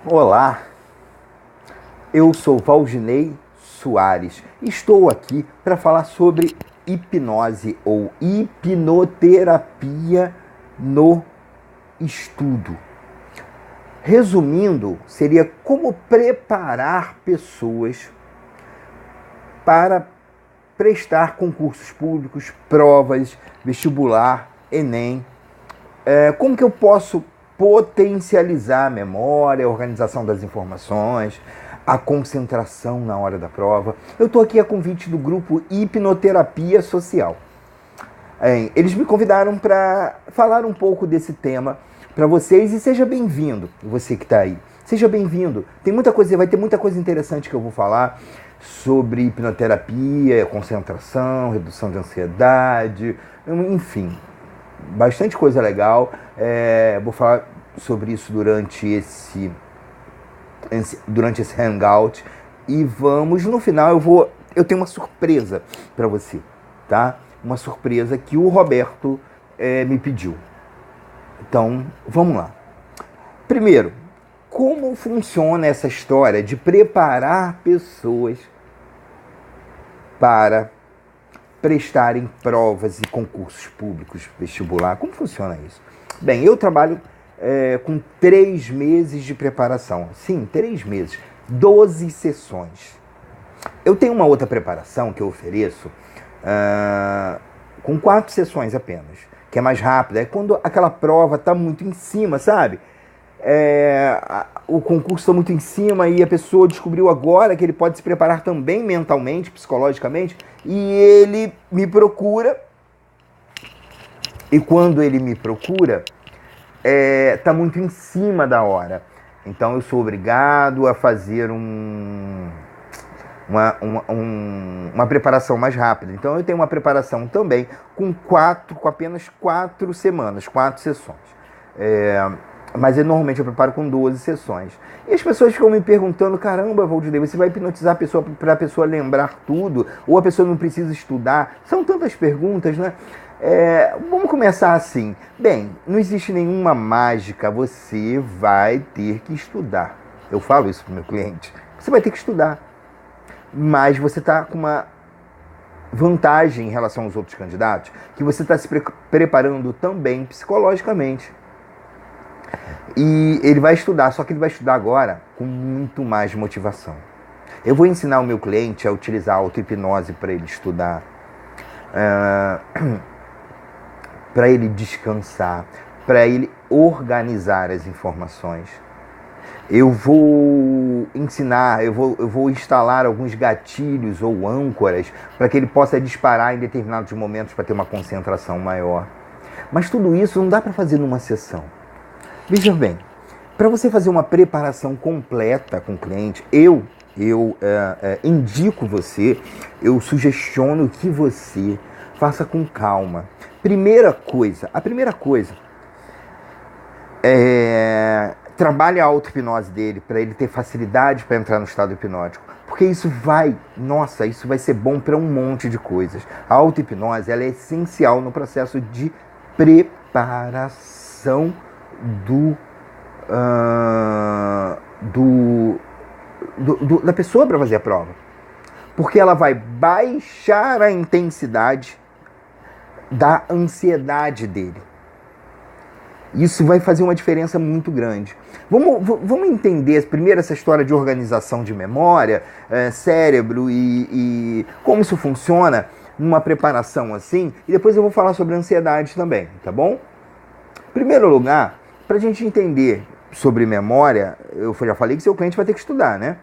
Olá, eu sou Valdinei Soares. Estou aqui para falar sobre hipnose ou hipnoterapia no estudo. Resumindo, seria como preparar pessoas para prestar concursos públicos, provas, vestibular, Enem. Como que eu posso potencializar a memória, a organização das informações, a concentração na hora da prova? Eu estou aqui a convite do grupo Hipnoterapia Social. Eles me convidaram para falar um pouco desse tema para vocês e seja bem-vindo, você que está aí. Seja bem-vindo. Tem muita coisa, vai ter muita coisa interessante que eu vou falar sobre hipnoterapia, concentração, redução de ansiedade, enfim, bastante coisa legal. Vou falar sobre isso durante esse hangout e vamos, no final eu tenho uma surpresa para você, tá? Uma surpresa que o Roberto me pediu. Então, vamos lá. Primeiro, como funciona essa história de preparar pessoas para prestarem provas e concursos públicos, vestibular? Como funciona isso? Bem, eu trabalho com 3 meses de preparação. Sim, 3 meses. 12 sessões. Eu tenho uma outra preparação que eu ofereço com 4 sessões apenas, que é mais rápida. É quando aquela prova está muito em cima, sabe? O concurso está muito em cima e a pessoa descobriu agora que ele pode se preparar também mentalmente, psicologicamente, e ele me procura. E quando ele me procura, está muito em cima da hora. Então eu sou obrigado a fazer uma preparação mais rápida. Então eu tenho uma preparação também com apenas 4 semanas, 4 sessões. Mas normalmente eu preparo com 12 sessões. E as pessoas ficam me perguntando: caramba, Valdinei, você vai hipnotizar a pessoa para a pessoa lembrar tudo? Ou a pessoa não precisa estudar? São tantas perguntas, né? Vamos começar assim. Bem, não existe nenhuma mágica, você vai ter que estudar. Eu falo isso para o meu cliente. Você vai ter que estudar. Mas você está com uma vantagem em relação aos outros candidatos, que você está se preparando também psicologicamente. E ele vai estudar, só que ele vai estudar agora com muito mais motivação. Eu vou ensinar o meu cliente a utilizar a auto-hipnose para ele estudar, para ele descansar, para ele organizar as informações. Eu vou ensinar, eu vou instalar alguns gatilhos ou âncoras para que ele possa disparar em determinados momentos para ter uma concentração maior. Mas tudo isso não dá para fazer numa sessão. Veja bem, para você fazer uma preparação completa com o cliente, eu indico você, eu sugestiono que você faça com calma. A primeira coisa, trabalhe a auto-hipnose dele para ele ter facilidade para entrar no estado hipnótico. Porque isso vai ser bom para um monte de coisas. A auto-hipnose ela é essencial no processo de preparação da pessoa para fazer a prova. Porque ela vai baixar a intensidade da ansiedade dele. Isso vai fazer uma diferença muito grande. Vamos entender primeiro essa história de organização de memória, cérebro e como isso funciona numa preparação assim. E depois eu vou falar sobre ansiedade também, tá bom? Em primeiro lugar, para a gente entender sobre memória, eu já falei que seu cliente vai ter que estudar, né?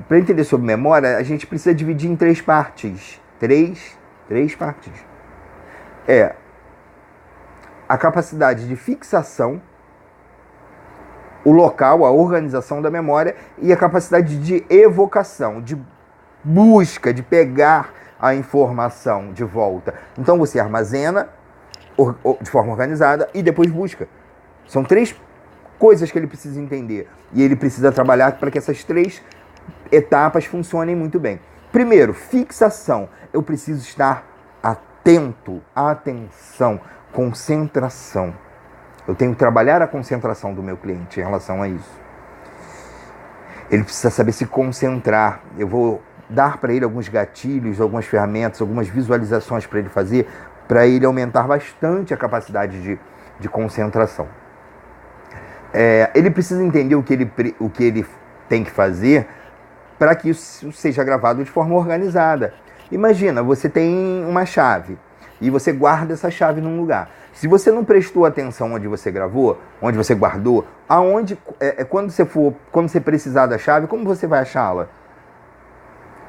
Para entender sobre memória, a gente precisa dividir em 3 partes. Três partes. A capacidade de fixação, o local, a organização da memória e a capacidade de evocação, de busca, de pegar a informação de volta. Então você armazena de forma organizada e depois busca. São 3 coisas que ele precisa entender. E ele precisa trabalhar para que essas 3 etapas funcionem muito bem. Primeiro, fixação. Eu preciso estar atento, atenção, concentração. Eu tenho que trabalhar a concentração do meu cliente em relação a isso. Ele precisa saber se concentrar. Eu vou dar para ele alguns gatilhos, algumas ferramentas, algumas visualizações para ele fazer, para ele aumentar bastante a capacidade de concentração. Ele precisa entender o que ele tem que fazer para que isso seja gravado de forma organizada. Imagina, você tem uma chave e você guarda essa chave num lugar. Se você não prestou atenção onde você gravou, onde você guardou, quando você precisar da chave, como você vai achá-la?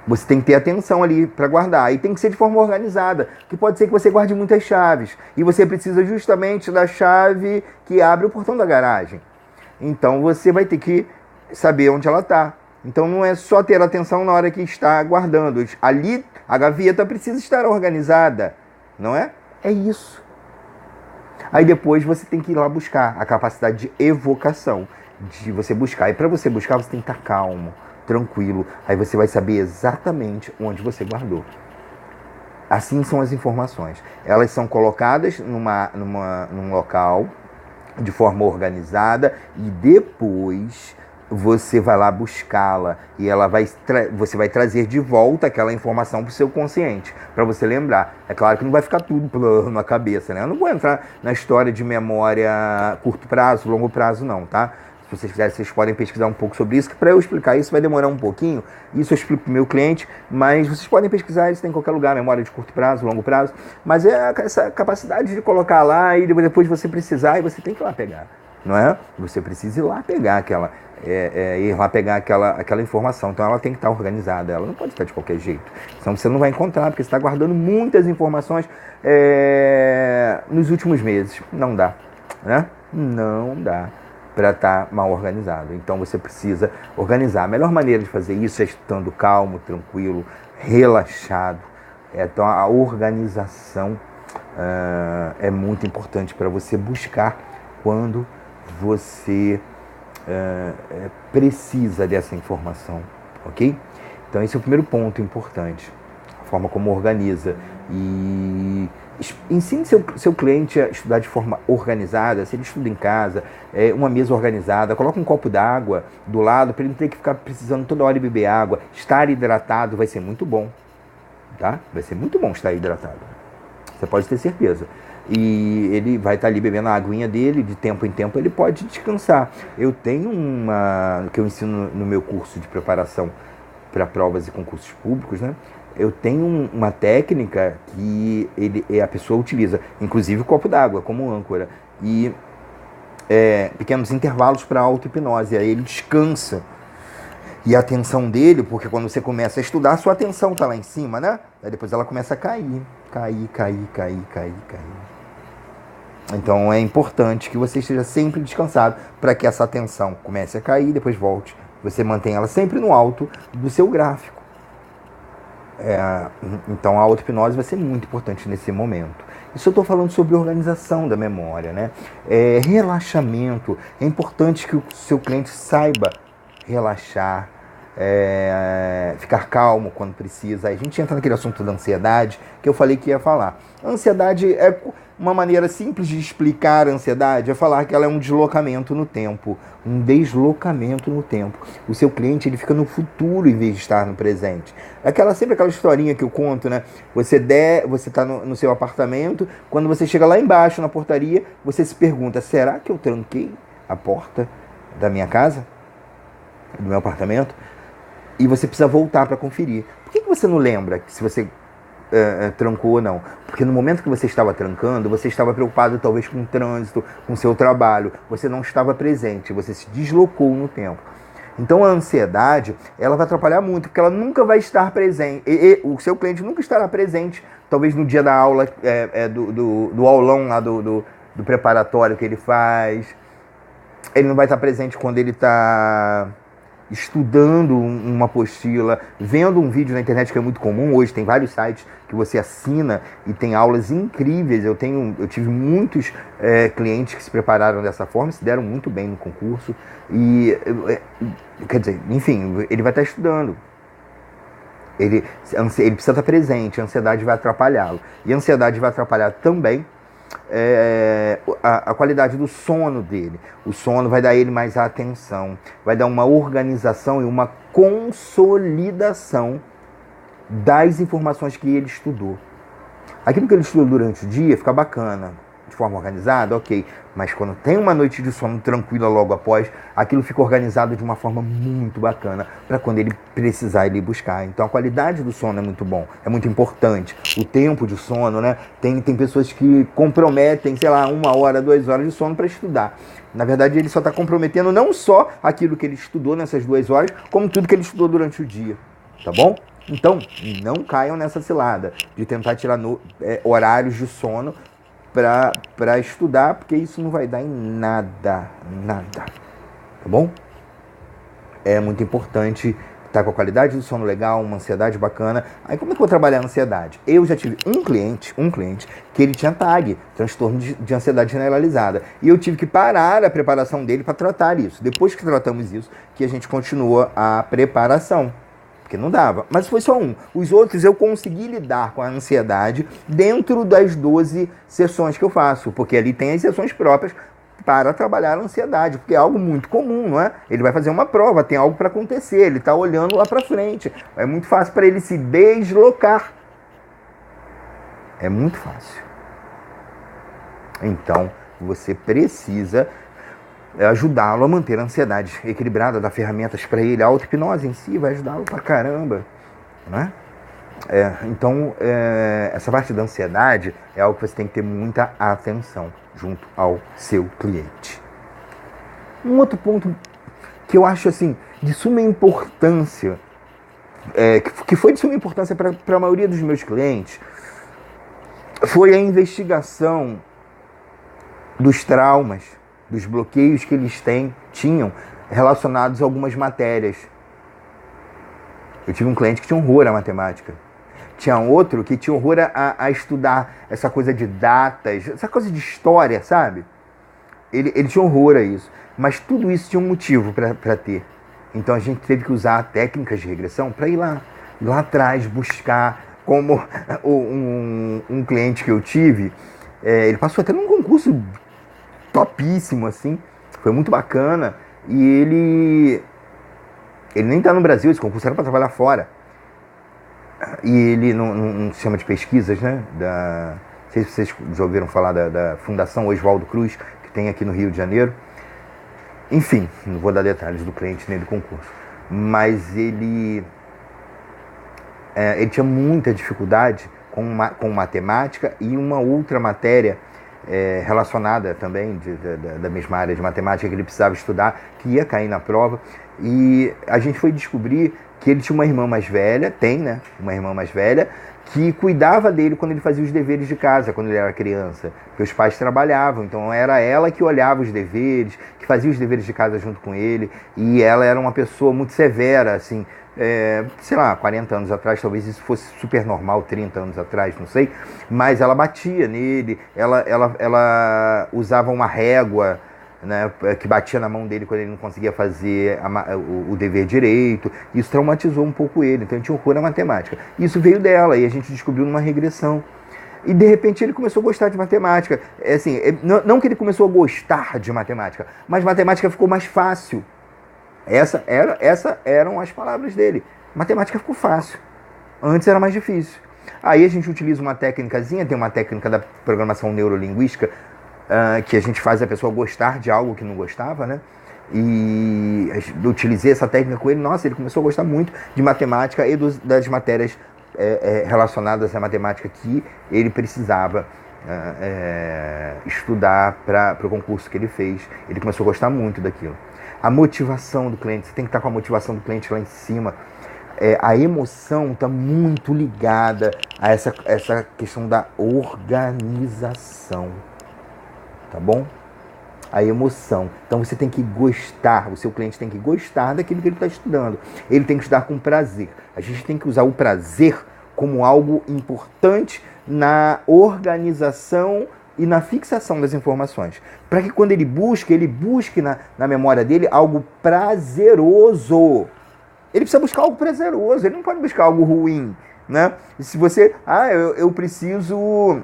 Você tem que ter atenção ali para guardar. E tem que ser de forma organizada, que pode ser que você guarde muitas chaves. E você precisa justamente da chave que abre o portão da garagem. Então você vai ter que saber onde ela está. Então não é só ter atenção na hora que está guardando. Ali a gaveta precisa estar organizada, não é? É isso. Aí depois você tem que ir lá buscar a capacidade de evocação, de você buscar. E para você buscar, você tem que estar calmo, tranquilo. Aí você vai saber exatamente onde você guardou. Assim são as informações. Elas são colocadas num local de forma organizada e depois você vai lá buscá-la e você vai trazer de volta aquela informação para o seu consciente, para você lembrar. É claro que não vai ficar tudo plano na cabeça, né? Eu não vou entrar na história de memória curto prazo, longo prazo não, tá? Se vocês quiserem, vocês podem pesquisar um pouco sobre isso, que para eu explicar isso vai demorar um pouquinho. Isso eu explico para o meu cliente, mas vocês podem pesquisar isso em qualquer lugar, memória de curto prazo, longo prazo. Mas é essa capacidade de colocar lá e depois você precisar e você tem que ir lá pegar, não é? Você precisa ir lá pegar aquela informação. Então ela tem que estar organizada, ela não pode estar de qualquer jeito. Senão você não vai encontrar, porque você está guardando muitas informações nos últimos meses. Não dá, né? Não dá para estar mal organizado. Então você precisa organizar. A melhor maneira de fazer isso é estando calmo, tranquilo, relaxado. Então a organização é muito importante para você buscar quando você precisa dessa informação, ok? Então esse é o primeiro ponto importante, a forma como organiza. E ensine seu cliente a estudar de forma organizada. Se ele estuda em casa, uma mesa organizada, coloca um copo d'água do lado para ele não ter que ficar precisando toda hora de beber água. Estar hidratado vai ser muito bom, tá? Vai ser muito bom estar hidratado, você pode ter certeza. E ele vai estar ali bebendo a aguinha dele, de tempo em tempo ele pode descansar. Eu tenho que eu ensino no meu curso de preparação para provas e concursos públicos, né? Eu tenho uma técnica que a pessoa utiliza, inclusive o copo d'água como âncora, e pequenos intervalos para auto-hipnose. Aí ele descansa. E a atenção dele, porque quando você começa a estudar, sua atenção está lá em cima, né? Aí depois ela começa a cair. Então é importante que você esteja sempre descansado para que essa atenção comece a cair e depois volte. Você mantém ela sempre no alto do seu gráfico. Então a auto-hipnose vai ser muito importante nesse momento. Isso eu estou falando sobre organização da memória, né? Relaxamento. É importante que o seu cliente saiba relaxar, ficar calmo quando precisa. Aí a gente entra naquele assunto da ansiedade que eu falei que ia falar. A ansiedade é uma maneira simples de explicar a ansiedade, é falar que ela é um deslocamento no tempo. Um deslocamento no tempo. O seu cliente ele fica no futuro em vez de estar no presente. Sempre aquela historinha que eu conto, né? Você está no seu apartamento, quando você chega lá embaixo na portaria, você se pergunta, será que eu tranquei a porta da minha casa? Do meu apartamento? E você precisa voltar para conferir. Por que você não lembra se você trancou ou não? Porque no momento que você estava trancando, você estava preocupado talvez com o trânsito, com o seu trabalho, você não estava presente, você se deslocou no tempo. Então a ansiedade, ela vai atrapalhar muito, porque ela nunca vai estar presente, o seu cliente nunca estará presente, talvez no dia da aula, do aulão lá do preparatório que ele faz, ele não vai estar presente quando ele está estudando uma apostila, vendo um vídeo na internet que é muito comum. Hoje tem vários sites que você assina e tem aulas incríveis. Eu tive muitos clientes que se prepararam dessa forma, se deram muito bem no concurso. E, quer dizer, enfim, ele vai estar estudando. Ele precisa estar presente, a ansiedade vai atrapalhá-lo. E a ansiedade vai atrapalhar também a qualidade do sono dele. O sono vai dar a ele mais atenção, vai dar uma organização e uma consolidação das informações que ele estudou. Aquilo que ele estudou durante o dia fica bacana, de forma organizada, ok. Mas quando tem uma noite de sono tranquila logo após, aquilo fica organizado de uma forma muito bacana para quando ele precisar ele buscar. Então a qualidade do sono é muito bom, é muito importante. O tempo de sono, né? Tem pessoas que comprometem, sei lá, 1 hora, 2 horas de sono para estudar. Na verdade, ele só está comprometendo não só aquilo que ele estudou nessas 2 horas, como tudo que ele estudou durante o dia. Tá bom? Então, não caiam nessa cilada de tentar tirar horários de sono para estudar, porque isso não vai dar em nada, tá bom? É muito importante estar com a qualidade do sono legal, uma ansiedade bacana. Aí como é que eu vou trabalhar a ansiedade? Eu já tive um cliente que ele tinha TAG, transtorno de ansiedade generalizada, e eu tive que parar a preparação dele para tratar isso. Depois que tratamos isso, que a gente continua a preparação. Porque não dava. Mas foi só um. Os outros eu consegui lidar com a ansiedade dentro das 12 sessões que eu faço. Porque ali tem as sessões próprias para trabalhar a ansiedade. Porque é algo muito comum, não é? Ele vai fazer uma prova, tem algo para acontecer. Ele está olhando lá para frente. É muito fácil para ele se deslocar. É muito fácil. Então, você precisa ajudá-lo a manter a ansiedade equilibrada, dar ferramentas para ele. A auto-hipnose em si vai ajudá-lo pra caramba, né? Então, essa parte da ansiedade é algo que você tem que ter muita atenção junto ao seu cliente. Um outro ponto que eu acho assim de suma importância, que foi de suma importância para a maioria dos meus clientes, foi a investigação dos traumas, dos bloqueios que eles tinham relacionados a algumas matérias. Eu tive um cliente que tinha horror à matemática. Tinha outro que tinha horror a estudar essa coisa de datas, essa coisa de história, sabe? Ele tinha horror a isso. Mas tudo isso tinha um motivo para ter. Então a gente teve que usar técnicas de regressão para ir lá atrás, buscar. Como um cliente que eu tive, ele passou até num concurso topíssimo, assim, foi muito bacana, e ele nem tá no Brasil, esse concurso era para trabalhar fora, e ele num sistema de pesquisas, né, não sei se vocês já ouviram falar da Fundação Oswaldo Cruz, que tem aqui no Rio de Janeiro, enfim, não vou dar detalhes do cliente nem do concurso, mas ele tinha muita dificuldade com matemática e uma outra matéria relacionada também da mesma área de matemática que ele precisava estudar, que ia cair na prova, e a gente foi descobrir que ele tinha uma irmã mais velha, uma irmã mais velha, que cuidava dele quando ele fazia os deveres de casa, quando ele era criança, porque os pais trabalhavam, então era ela que olhava os deveres, que fazia os deveres de casa junto com ele, e ela era uma pessoa muito severa, assim, sei lá, 40 anos atrás, talvez isso fosse super normal, 30 anos atrás, não sei, mas ela batia nele, ela usava uma régua, né, que batia na mão dele quando ele não conseguia fazer o dever direito. Isso traumatizou um pouco ele, então ele tinha horror à matemática. Isso veio dela e a gente descobriu numa regressão. E de repente ele começou a gostar de matemática. Assim, não que ele começou a gostar de matemática, mas matemática ficou mais fácil. Essas eram as palavras dele. Matemática ficou fácil. Antes era mais difícil. Aí a gente utiliza uma técnicazinha, tem uma técnica da programação neurolinguística, que a gente faz a pessoa gostar de algo que não gostava, né? E eu utilizei essa técnica com ele. Nossa, ele começou a gostar muito de matemática e das matérias relacionadas à matemática que ele precisava estudar para o concurso que ele fez. Ele começou a gostar muito daquilo. A motivação do cliente, você tem que estar com a motivação do cliente lá em cima. A emoção está muito ligada a essa questão da organização, tá bom? A emoção. Então você tem que gostar, o seu cliente tem que gostar daquilo que ele está estudando. Ele tem que estudar com prazer. A gente tem que usar o prazer como algo importante na organização e na fixação das informações. Para que quando ele busque na memória dele algo prazeroso. Ele precisa buscar algo prazeroso, ele não pode buscar algo ruim, né? E se você, eu preciso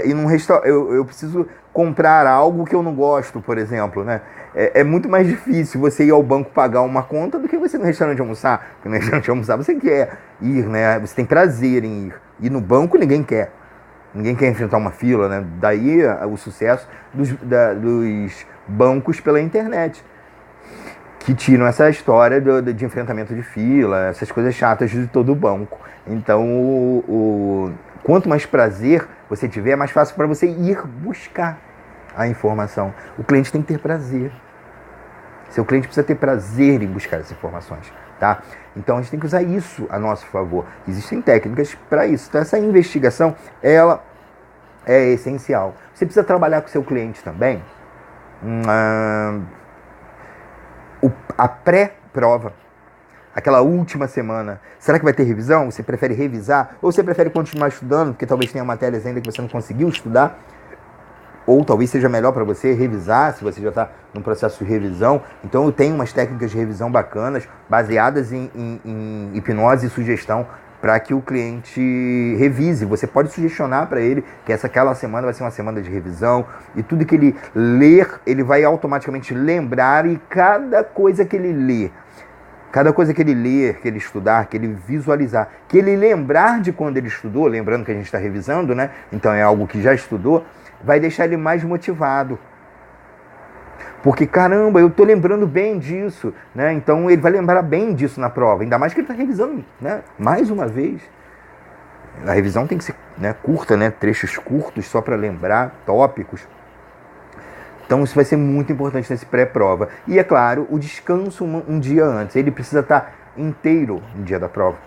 ir num restaurante, eu preciso comprar algo que eu não gosto, por exemplo, né? É muito mais difícil você ir ao banco pagar uma conta do que você ir no restaurante almoçar. Porque no restaurante almoçar você quer ir, né? Você tem prazer em ir. E no banco ninguém quer. Ninguém quer enfrentar uma fila, né? Daí o sucesso dos bancos pela internet, que tiram essa história de enfrentamento de fila, essas coisas chatas de todo banco. Então, quanto mais prazer você tiver, é mais fácil para você ir buscar a informação. O cliente tem que ter prazer. Seu cliente precisa ter prazer em buscar essas informações, tá? Então, a gente tem que usar isso a nosso favor. Existem técnicas para isso. Então, essa investigação, ela é essencial. Você precisa trabalhar com o seu cliente também. A pré-prova, aquela última semana, será que vai ter revisão? Você prefere revisar? Ou você prefere continuar estudando, porque talvez tenha matérias ainda que você não conseguiu estudar? Ou talvez seja melhor para você revisar, se você já está num processo de revisão. Então eu tenho umas técnicas de revisão bacanas, baseadas em hipnose e sugestão, para que o cliente revise. Você pode sugestionar para ele que aquela semana vai ser uma semana de revisão, e tudo que ele ler, ele vai automaticamente lembrar, e cada coisa que ele ler, que ele estudar, que ele visualizar, que ele lembrar de quando ele estudou, lembrando que a gente está revisando, né? Então é algo que já estudou, vai deixar ele mais motivado. Porque, caramba, eu estou lembrando bem disso, né? Então ele vai lembrar bem disso na prova, ainda mais que ele está revisando, né? Mais uma vez. A revisão tem que ser, né, curta, né? Trechos curtos, só para lembrar tópicos. Então isso vai ser muito importante nesse pré-prova. E é claro, o descanso um dia antes. Ele precisa estar inteiro no dia da prova.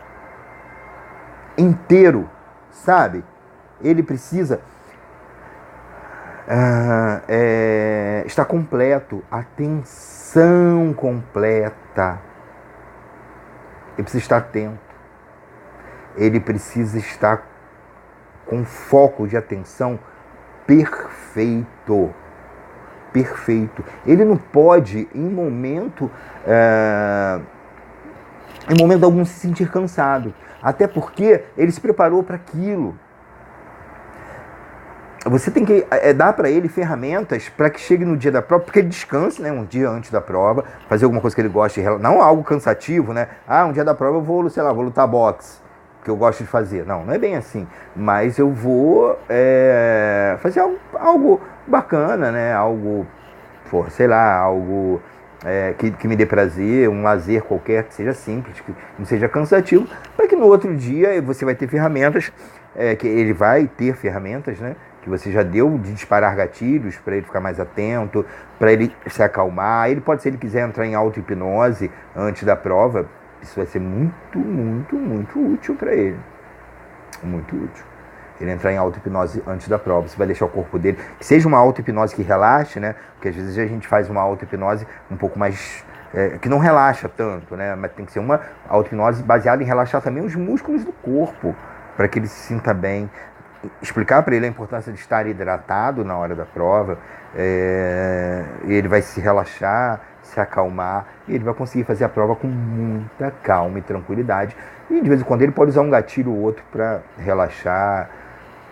Inteiro, sabe? Ele precisa estar completo. Atenção completa. Ele precisa estar atento. Ele precisa estar com foco de atenção perfeito. Perfeito. Ele não pode, em momento algum, se sentir cansado. Até porque ele se preparou para aquilo. Você tem que dar para ele ferramentas para que chegue no dia da prova, porque ele descanse, né, um dia antes da prova, fazer alguma coisa que ele goste, não algo cansativo, né? Um dia da prova eu vou, sei lá, vou lutar boxe, que eu gosto de fazer. Não é bem assim. Mas eu vou fazer algo bacana, né? Algo, sei lá, algo que me dê prazer, um lazer qualquer, que seja simples, que não seja cansativo, para que no outro dia você vai ter ferramentas, que ele vai ter ferramentas, né? Que você já deu de disparar gatilhos para ele ficar mais atento, para ele se acalmar. Ele pode, se ele quiser entrar em auto-hipnose antes da prova, isso vai ser muito, muito, muito útil para ele. Muito útil. Ele entrar em auto-hipnose antes da prova. Você vai deixar o corpo dele, que seja uma auto-hipnose que relaxe, né? Porque às vezes a gente faz uma auto-hipnose um pouco mais, que não relaxa tanto, né? Mas tem que ser uma auto-hipnose baseada em relaxar também os músculos do corpo, para que ele se sinta bem. Explicar para ele a importância de estar hidratado na hora da prova, e ele vai se relaxar, se acalmar, e ele vai conseguir fazer a prova com muita calma e tranquilidade. E de vez em quando ele pode usar um gatilho ou outro para relaxar,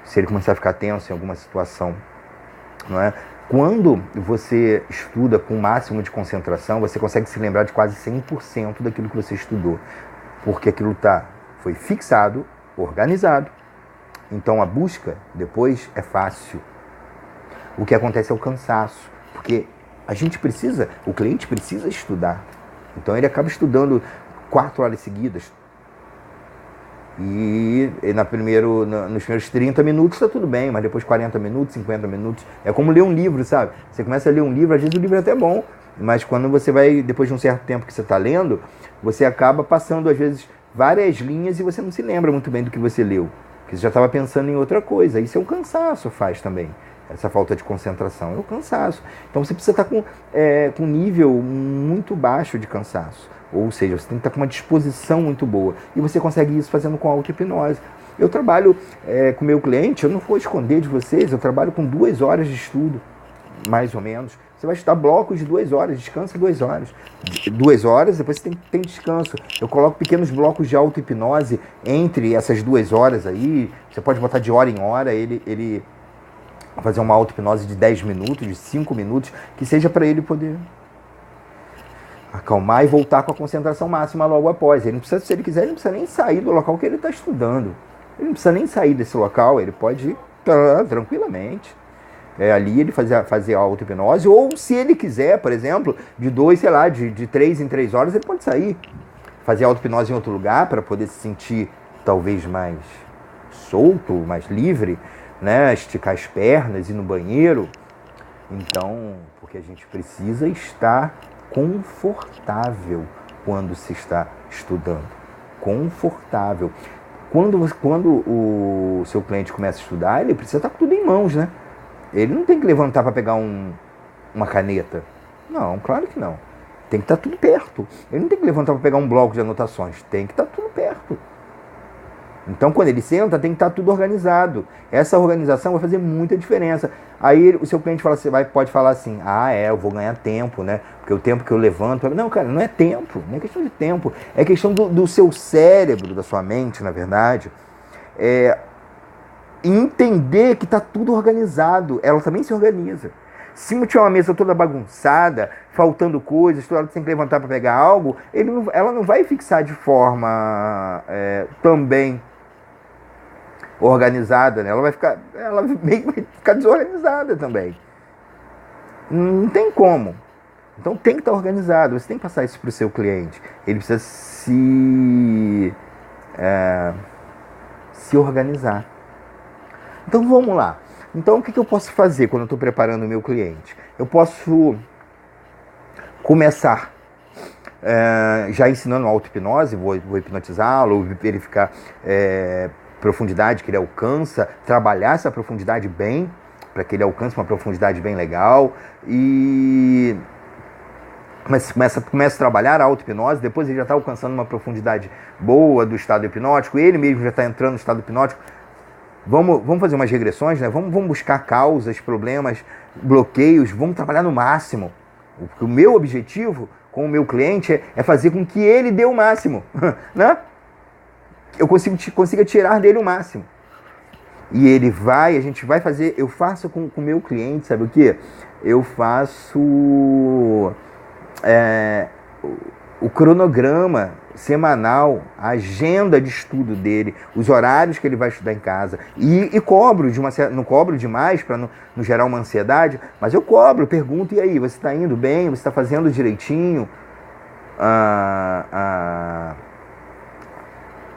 se ele começar a ficar tenso em alguma situação, não é? Quando você estuda com o máximo de concentração, você consegue se lembrar de quase 100% daquilo que você estudou, porque aquilo foi fixado, organizado. Então a busca depois é fácil. O que acontece é o cansaço, porque o cliente precisa estudar. Então ele acaba estudando 4 horas seguidas. E nos primeiros 30 minutos está tudo bem, mas depois 40 minutos, 50 minutos, é como ler um livro, sabe? Você começa a ler um livro, às vezes o livro é até bom, mas quando você vai, depois de um certo tempo que você está lendo, você acaba passando, às vezes, várias linhas e você não se lembra muito bem do que você leu. Porque você já estava pensando em outra coisa. Isso é o cansaço, faz também. Essa falta de concentração é o cansaço. Então você precisa estar com um nível muito baixo de cansaço. Ou seja, você tem que estar com uma disposição muito boa. E você consegue isso fazendo com auto-hipnose. Eu trabalho com o meu cliente, eu não vou esconder de vocês, eu trabalho com 2 horas de estudo, mais ou menos. Você vai estudar blocos de 2 horas, descansa 2 horas. 2 horas, depois você tem descanso. Eu coloco pequenos blocos de auto-hipnose entre essas 2 horas aí. Você pode botar de hora em hora, ele fazer uma auto-hipnose de 10 minutos, de 5 minutos, que seja para ele poder acalmar e voltar com a concentração máxima logo após. Ele não precisa, se ele quiser, ele não precisa nem sair do local que ele está estudando. Ele não precisa nem sair desse local, ele pode ir tranquilamente. Ali ele fazer a auto-hipnose, ou se ele quiser, por exemplo, de 3 em 3 horas, ele pode sair. Fazer a auto-hipnose em outro lugar para poder se sentir talvez mais solto, mais livre, né? Esticar as pernas, ir no banheiro. Então, porque a gente precisa estar confortável quando se está estudando. Confortável. Quando o seu cliente começa a estudar, ele precisa estar com tudo em mãos, né? Ele não tem que levantar para pegar uma caneta. Não, claro que não. Tem que estar tudo perto. Ele não tem que levantar para pegar um bloco de anotações. Tem que estar tudo perto. Então, quando ele senta, tem que estar tudo organizado. Essa organização vai fazer muita diferença. Aí o seu cliente pode falar assim, eu vou ganhar tempo, né? Porque o tempo que eu levanto... Não, cara, não é tempo. Não é questão de tempo. É questão do seu cérebro, da sua mente, na verdade. Entender que está tudo organizado. Ela também se organiza. Se não tiver uma mesa toda bagunçada, faltando coisas, toda hora tem que levantar para pegar algo, ela não vai fixar de forma também organizada, né? Ela vai ficar desorganizada também. Não tem como. Então tem que estar organizado. Você tem que passar isso para o seu cliente. Ele precisa se organizar. Então vamos lá. Então o que eu posso fazer quando eu estou preparando o meu cliente? Eu posso começar já ensinando auto-hipnose, vou hipnotizá-lo, verificar profundidade que ele alcança, trabalhar essa profundidade bem, para que ele alcance uma profundidade bem legal. Mas começa a trabalhar a auto-hipnose, depois ele já está alcançando uma profundidade boa do estado hipnótico, ele mesmo já está entrando no estado hipnótico. Vamos fazer umas regressões, né? Vamos buscar causas, problemas, bloqueios, vamos trabalhar no máximo. O meu objetivo com o meu cliente é fazer com que ele dê o máximo, né? Eu consiga tirar dele o máximo. E a gente vai fazer, eu faço com o meu cliente, sabe o quê? Eu faço o cronograma semanal, a agenda de estudo dele, os horários que ele vai estudar em casa. E cobro, não cobro demais para não gerar uma ansiedade, mas eu cobro, pergunto, e aí, você está indo bem? Você está fazendo direitinho?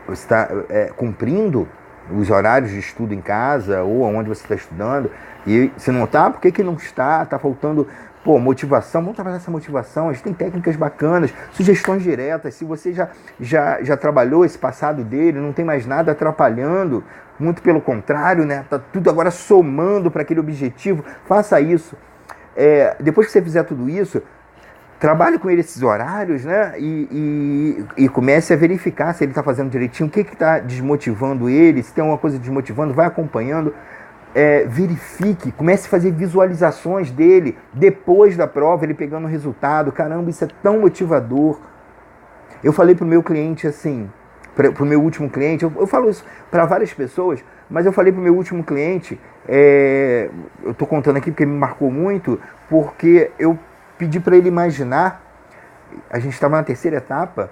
Você está cumprindo os horários de estudo em casa ou onde você está estudando? E se não está, por que não está? Está faltando motivação. Vamos trabalhar essa motivação. A gente tem técnicas bacanas, sugestões diretas. Se você já trabalhou esse passado dele, não tem mais nada atrapalhando, muito pelo contrário, né? Está tudo agora somando para aquele objetivo. Faça isso. Depois que você fizer tudo isso, trabalhe com ele esses horários, né? E comece a verificar se ele está fazendo direitinho, o que está desmotivando ele, se tem alguma coisa desmotivando, vai acompanhando. Verifique, comece a fazer visualizações dele depois da prova, ele pegando o resultado. Caramba, isso é tão motivador. Eu falei para o meu cliente assim, para o meu último cliente, eu falo isso para várias pessoas, mas eu falei para o meu último cliente, eu estou contando aqui porque me marcou muito, porque eu pedi para ele imaginar, a gente estava na terceira etapa,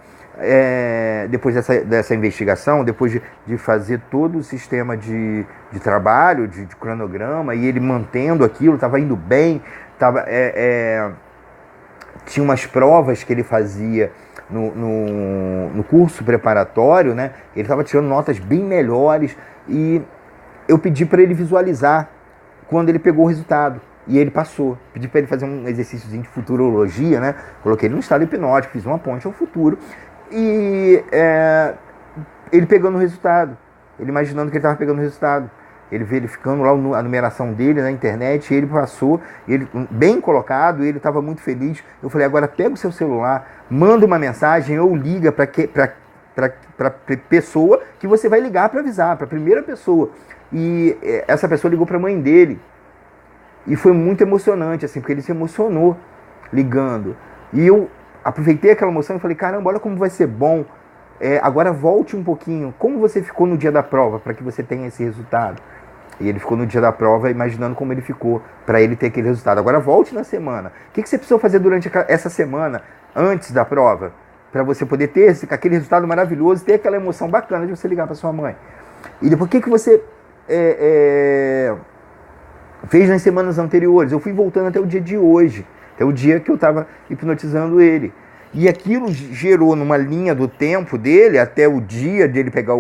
depois dessa investigação, depois de fazer todo o sistema de trabalho, de cronograma, e ele mantendo aquilo, estava indo bem, tinha umas provas que ele fazia no curso preparatório, né? Ele estava tirando notas bem melhores, e eu pedi para ele visualizar quando ele pegou o resultado. E ele passou. Pedi para ele fazer um exercíciozinho de futurologia, né? Coloquei ele no estado hipnótico, fiz uma ponte ao futuro. E ele pegando o resultado. Ele imaginando que ele estava pegando o resultado. Ele verificando lá a numeração dele na internet. Ele passou, ele bem colocado, ele estava muito feliz. Eu falei, agora pega o seu celular, manda uma mensagem ou liga para a pessoa que você vai ligar para avisar, para a primeira pessoa. E essa pessoa ligou para a mãe dele. E foi muito emocionante, assim, porque ele se emocionou ligando. E eu aproveitei aquela emoção e falei, caramba, olha como vai ser bom. Agora volte um pouquinho. Como você ficou no dia da prova para que você tenha esse resultado? E ele ficou no dia da prova imaginando como ele ficou para ele ter aquele resultado. Agora volte na semana. O que você precisou fazer durante essa semana, antes da prova, para você poder ter aquele resultado maravilhoso, ter aquela emoção bacana de você ligar para sua mãe? E depois, o que você fez nas semanas anteriores? Eu fui voltando até o dia de hoje, até o dia que eu estava hipnotizando ele. E aquilo gerou numa linha do tempo dele, até o dia dele pegar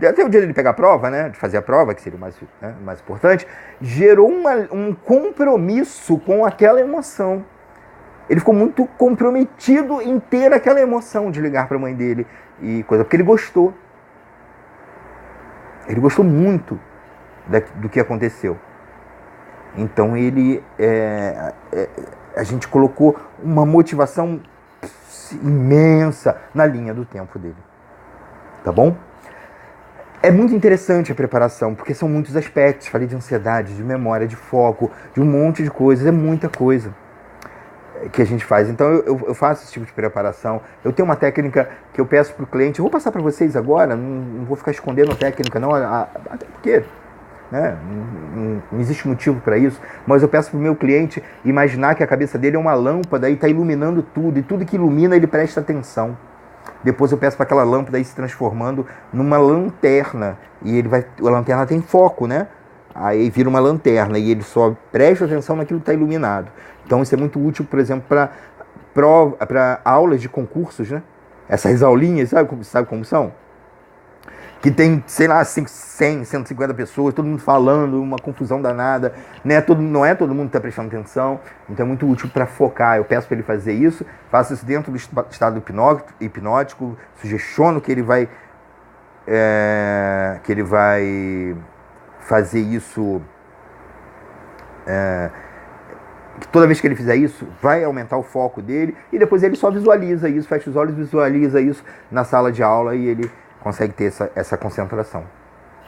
até o dia dele pegar a prova, né? De fazer a prova, que seria o mais importante, gerou um compromisso com aquela emoção. Ele ficou muito comprometido em ter aquela emoção de ligar para a mãe dele e coisa, porque ele gostou. Ele gostou muito do que aconteceu. Então a gente colocou uma motivação imensa na linha do tempo dele. Tá bom? É muito interessante a preparação, porque são muitos aspectos. Falei de ansiedade, de memória, de foco, de um monte de coisas. É muita coisa que a gente faz. Então eu faço esse tipo de preparação. Eu tenho uma técnica que eu peço para o cliente. Eu vou passar para vocês agora. Não vou ficar escondendo a técnica, não. Até porque... né? Não existe motivo para isso, mas eu peço para o meu cliente imaginar que a cabeça dele é uma lâmpada e está iluminando tudo, e tudo que ilumina ele presta atenção. Depois eu peço para aquela lâmpada ir se transformando numa lanterna, e a lanterna tem foco, né? Aí vira uma lanterna e ele só presta atenção naquilo que está iluminado. Então isso é muito útil, por exemplo, para aulas de concursos, né? Essas aulinhas, sabe como são? Que tem, sei lá, 100, 150 pessoas, todo mundo falando, uma confusão danada, né? Não é todo mundo que está prestando atenção, então é muito útil para focar. Eu peço para ele fazer isso, faço isso dentro do estado hipnótico, sugestiono que ele vai fazer isso, que toda vez que ele fizer isso, vai aumentar o foco dele, e depois ele só visualiza isso, fecha os olhos, visualiza isso na sala de aula e ele consegue ter essa concentração,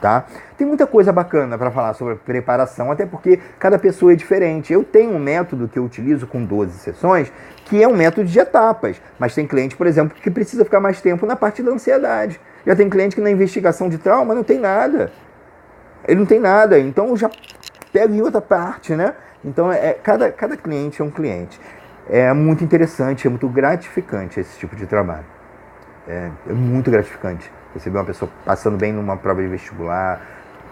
tá? Tem muita coisa bacana para falar sobre preparação, até porque cada pessoa é diferente. Eu tenho um método que eu utilizo com 12 sessões, que é um método de etapas, mas tem cliente, por exemplo, que precisa ficar mais tempo na parte da ansiedade. Já tem cliente que na investigação de trauma não tem nada. Ele não tem nada, então já pega em outra parte, né? Então, cada cliente é um cliente. É muito interessante, é muito gratificante esse tipo de trabalho. É muito gratificante. Receber uma pessoa passando bem numa prova de vestibular,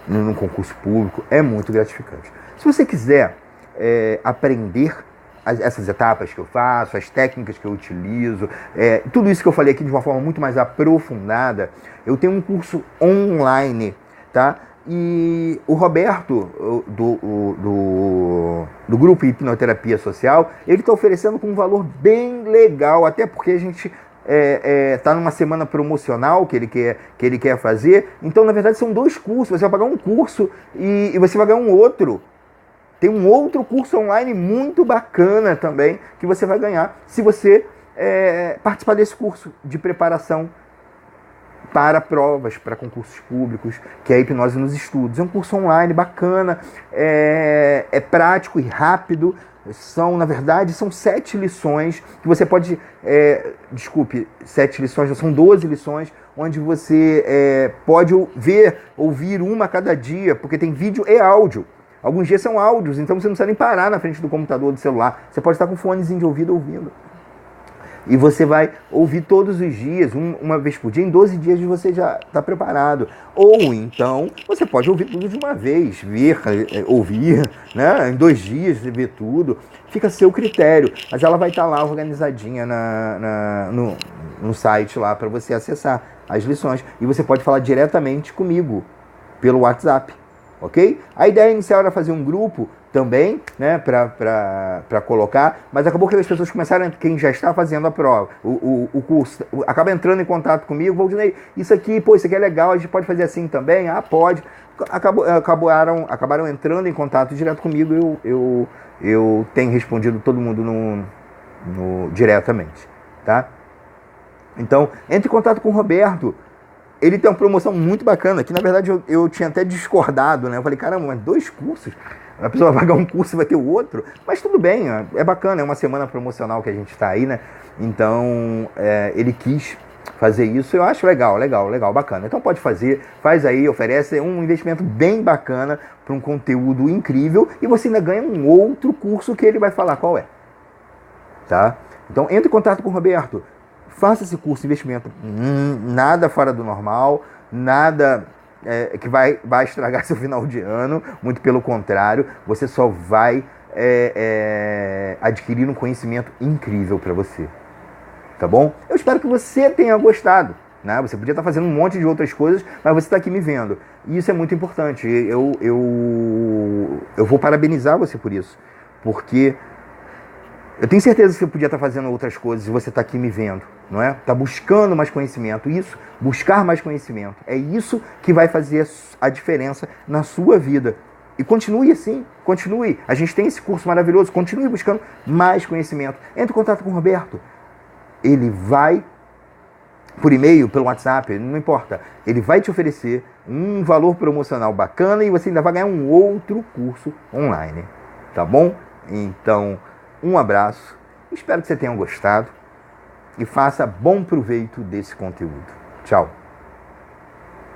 num concurso público, é muito gratificante. Se você quiser aprender essas etapas que eu faço, as técnicas que eu utilizo, tudo isso que eu falei aqui de uma forma muito mais aprofundada, eu tenho um curso online, tá? E o Roberto, do grupo Hipnoterapia Social, ele está oferecendo com um valor bem legal, até porque a gente está numa semana promocional que ele quer fazer. Então, na verdade, são 2 cursos. Você vai pagar um curso e você vai ganhar um outro. Tem um outro curso online muito bacana também que você vai ganhar se você participar desse curso de preparação para provas, para concursos públicos, que é a Hipnose nos Estudos. É um curso online bacana, é prático e rápido. Na verdade, são 7 lições que você pode... 7 lições, são 12 lições, onde você pode ouvir uma a cada dia, porque tem vídeo e áudio. Alguns dias são áudios, então você não precisa nem parar na frente do computador, do celular. Você pode estar com um fonezinho de ouvido ouvindo. E você vai ouvir todos os dias, uma vez por dia, em 12 dias você já está preparado. Ou então, você pode ouvir tudo de uma vez, ouvir, né? Em 2 dias você vê tudo. Fica a seu critério, mas ela vai estar lá organizadinha no site lá para você acessar as lições. E você pode falar diretamente comigo pelo WhatsApp, ok? A ideia inicial era fazer um grupo também, né, para colocar, mas acabou que as pessoas começaram, quem já está fazendo a prova, o curso, acaba entrando em contato comigo, Valdinei, isso aqui é legal, a gente pode fazer assim também? Ah, pode. Acabaram entrando em contato direto comigo, eu tenho respondido todo mundo diretamente, tá? Então, entre em contato com o Roberto. Ele tem uma promoção muito bacana, que na verdade eu tinha até discordado, né? Eu falei, caramba, mas 2 cursos? A pessoa vai pagar um curso e vai ter o outro? Mas tudo bem, é bacana, é uma semana promocional que a gente está aí, né? Então, ele quis fazer isso, eu acho legal, bacana. Então pode fazer, faz aí, oferece um investimento bem bacana para um conteúdo incrível e você ainda ganha um outro curso que ele vai falar qual é. Tá? Então entre em contato com o Roberto, faça esse curso de investimento, nada fora do normal, nada que vai estragar seu final de ano, muito pelo contrário, você só vai adquirir um conhecimento incrível para você. Tá bom? Eu espero que você tenha gostado. Né? Você podia estar fazendo um monte de outras coisas, mas você está aqui me vendo. E isso é muito importante. Eu vou parabenizar você por isso. Porque eu tenho certeza que você podia estar fazendo outras coisas e você está aqui me vendo. Não é? Está buscando mais conhecimento. Isso, buscar mais conhecimento. É isso que vai fazer a diferença na sua vida. E continue assim, continue. A gente tem esse curso maravilhoso. Continue buscando mais conhecimento. Entre em contato com o Roberto. Ele vai, por e-mail, pelo WhatsApp, não importa, ele vai te oferecer um valor promocional bacana e você ainda vai ganhar um outro curso online, tá bom? Então, um abraço, espero que você tenha gostado e faça bom proveito desse conteúdo. Tchau!